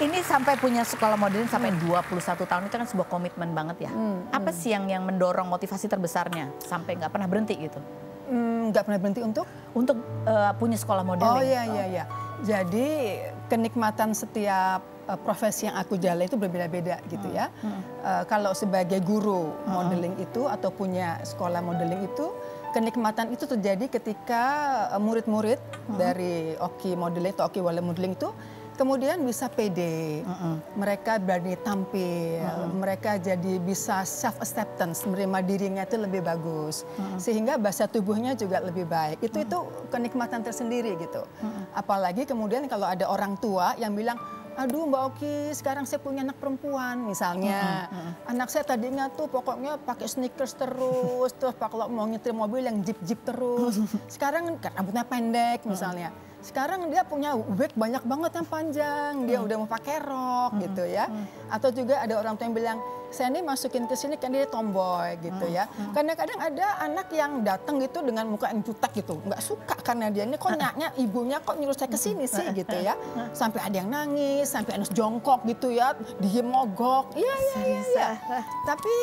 Ini sampai punya sekolah modeling sampai 21 tahun itu kan sebuah komitmen banget ya. Apa sih yang mendorong motivasi terbesarnya sampai nggak pernah berhenti gitu? Nggak pernah berhenti untuk punya sekolah modeling. Oh iya. Jadi kenikmatan setiap profesi yang aku jalani itu berbeda-beda gitu ya. Kalau sebagai guru modeling itu atau punya sekolah modeling itu, kenikmatan itu terjadi ketika murid-murid dari Oki Modeling atau Oki Wale Modeling itu kemudian bisa pede, mereka berani tampil, mereka jadi bisa self acceptance, menerima dirinya itu lebih bagus, sehingga bahasa tubuhnya juga lebih baik. Itu kenikmatan tersendiri gitu. Apalagi kemudian kalau ada orang tua yang bilang, aduh Mbak Oki, sekarang saya punya anak perempuan misalnya. Anak saya tadinya tuh pokoknya pakai sneakers terus kalau mau nyetir mobil yang jeep terus. Sekarang kan rambutnya pendek misalnya. Sekarang dia punya wig banyak banget yang panjang, dia udah mau pakai rok gitu ya. Atau juga ada orang tua yang bilang, saya ini masukin ke sini kan dia tomboy gitu ya. Kadang-kadang ada anak yang datang gitu dengan muka yang jutek gitu, nggak suka karena dia ini kok nyaknya ibunya kok nyuruh saya ke sini sih gitu ya. Sampai ada yang nangis, sampai harus jongkok gitu ya, diem mogok. Iya. Tapi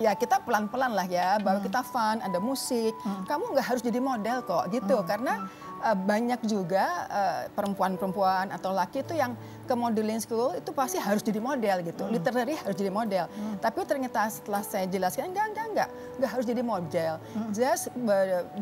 ya kita pelan-pelan lah ya, bahwa kita fun, ada musik. Kamu nggak harus jadi model kok gitu, karena banyak juga perempuan-perempuan atau laki itu yang ke modeling school itu pasti harus jadi model gitu, literally harus jadi model. Tapi ternyata setelah saya jelaskan enggak harus jadi model, just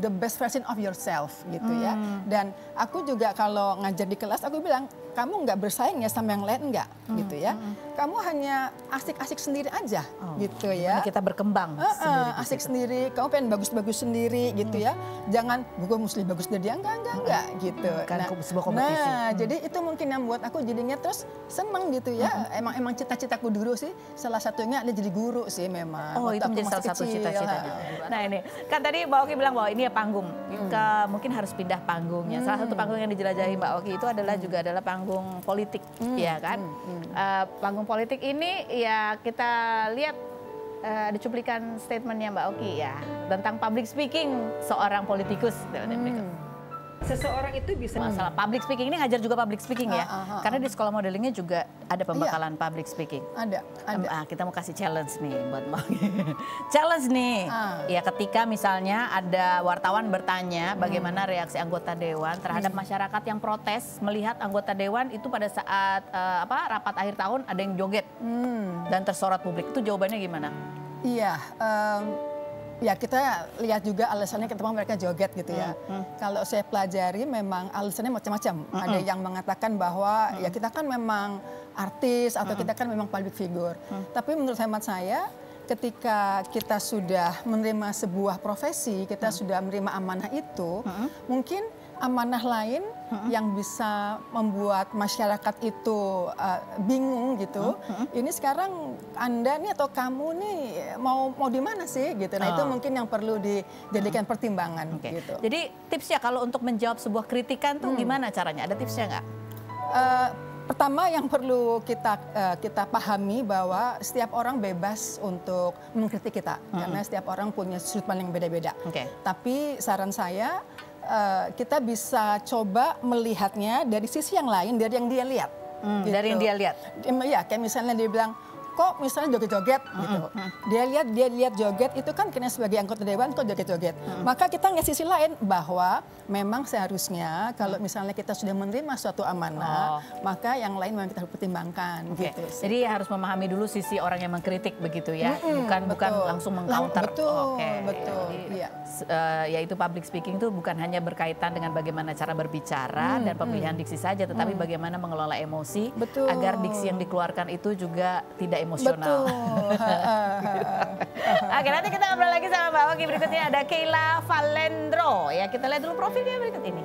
the best version of yourself gitu ya. Dan aku juga kalau ngajar di kelas aku bilang, kamu nggak bersaing ya sama yang lain enggak gitu ya. Kamu hanya asik-asik sendiri aja gitu ya. Kita berkembang sendiri. Asik sendiri, kamu pengen bagus-bagus sendiri gitu ya. Jangan gue mesti bagus dari dia, enggak gitu. Sebuah kompetisi. Jadi itu mungkin yang buat aku jadinya terus seneng gitu ya. Emang cita-citaku dulu sih salah satunya ada jadi guru sih memang. Oh, itu menjadi salah satu cita-citanya. Nah ini, kan tadi Mbak Oki bilang bahwa ini ya panggung. Mungkin harus pindah panggungnya. Salah satu panggung yang dijelajahi Mbak Oki itu adalah juga adalah panggung politik, ya kan? Panggung politik ini ya kita lihat ada cuplikan statementnya Mbak Oki ya tentang public speaking seorang politikus. Seseorang itu bisa masalah public speaking ini ngajar juga public speaking ya, karena di sekolah modelingnya juga ada pembekalan public speaking. Ada. Kita mau kasih challenge nih buat Mbak. Challenge nih, ya ketika misalnya ada wartawan bertanya bagaimana reaksi anggota dewan terhadap masyarakat yang protes melihat anggota dewan itu pada saat rapat akhir tahun ada yang joget dan tersorot publik, itu jawabannya gimana? Iya. Ya kita lihat juga alasannya kenapa mereka joget gitu ya. Kalau saya pelajari memang alasannya macam-macam. Ada yang mengatakan bahwa ya kita kan memang artis atau kita kan memang public figure. Tapi menurut hemat saya ketika kita sudah menerima sebuah profesi, kita sudah menerima amanah itu, mungkin amanah lain yang bisa membuat masyarakat itu bingung gitu. Ini sekarang Anda nih atau kamu nih mau di mana sih gitu. Nah itu mungkin yang perlu dijadikan pertimbangan gitu. Jadi tipsnya kalau untuk menjawab sebuah kritikan tuh gimana caranya? Ada tipsnya nggak? Pertama yang perlu kita pahami bahwa setiap orang bebas untuk mengkritik kita. Karena setiap orang punya sudut pandang yang beda-beda. Tapi saran saya kita bisa coba melihatnya dari sisi yang lain, dari yang dia lihat. Gitu. Dari yang dia lihat? Ya, kayak misalnya dia bilang, kok misalnya joget-joget gitu. Dia lihat joget itu kan karena sebagai anggota dewan kok joget-joget. Maka kita ngeliat sisi lain bahwa memang seharusnya kalau misalnya kita sudah menerima suatu amanah, maka yang lain memang kita harus pertimbangkan gitu. Jadi harus memahami dulu sisi orang yang mengkritik begitu ya, bukan langsung mengcounter. Betul. Yaitu public speaking itu bukan hanya berkaitan dengan bagaimana cara berbicara dan pemilihan diksi saja, tetapi bagaimana mengelola emosi agar diksi yang dikeluarkan itu juga tidak emosional. Oke, nanti kita ngobrol lagi sama Mbak Oki. Berikutnya ada Keila Valendro. Ya, kita lihat dulu profilnya berikut ini.